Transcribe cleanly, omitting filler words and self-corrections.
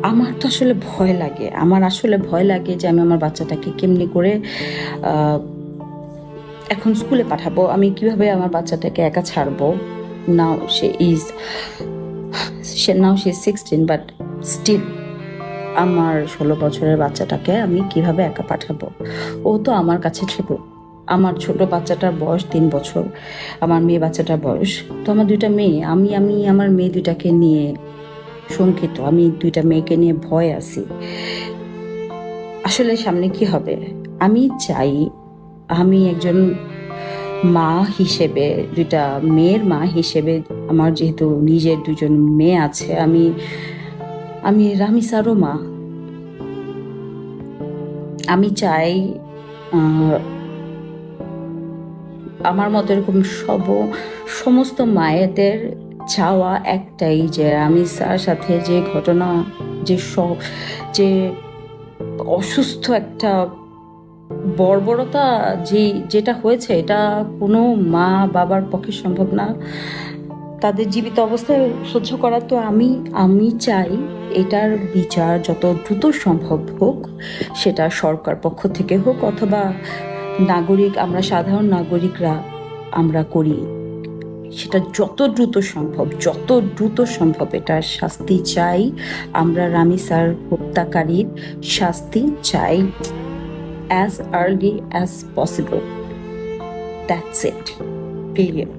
আমার তো আসলে ভয় লাগে, আমার আসলে ভয় লাগে যে আমি আমার বাচ্চাটাকে কেমনি করে এখন স্কুলে পাঠাবো, আমি কিভাবে আমার বাচ্চাটাকে একা ছাড়বো। Now she is now she 16, but still আমার 16 বছরের বাচ্চাটাকে আমি কিভাবে একা পাঠাবো। ও তো আমার কাছে ছোট, আমার ছোট বাচ্চাটার বয়স 3 বছর, আমার মেয়ে বাচ্চাটার বয়স। তো আমার দুইটা মেয়ে, আমি আমি আমার মেয়ে দুইটাকে নিয়ে শঙ্কিত, আমি দুইটা মেয়েকে নিয়ে ভয় আছি। আসলে সামনে কি হবে আমি চাই, আমি একজন মা হিসেবে, দুইটা মেয়ের মা হিসেবে, আমার যেহেতু নিজের দুজন মেয়ে আছে, আমি আমি রামিসারও মা। আমি চাই আহ, আমার মতো এরকম সমস্ত মায়েদের চাওয়া একটাই, যে আমি স্যার সাথে যে ঘটনা, যে যে অসুস্থ একটা বর্বরতা যেটা হয়েছে, এটা কোনো মা বাবার পক্ষে সম্ভব না তাদের জীবিত অবস্থায় সহ্য করা। তো আমি আমি চাই এটার বিচার যত দ্রুত সম্ভব হোক, সেটা সরকার পক্ষ থেকে হোক অথবা নাগরিক, আমরা সাধারণ নাগরিকরা আমরা করি, সেটা যত দ্রুত সম্ভব এটার শাস্তি চাই। আমরা রামিসার হত্যাকারীর শাস্তি চাই as early as possible. That's it. Period.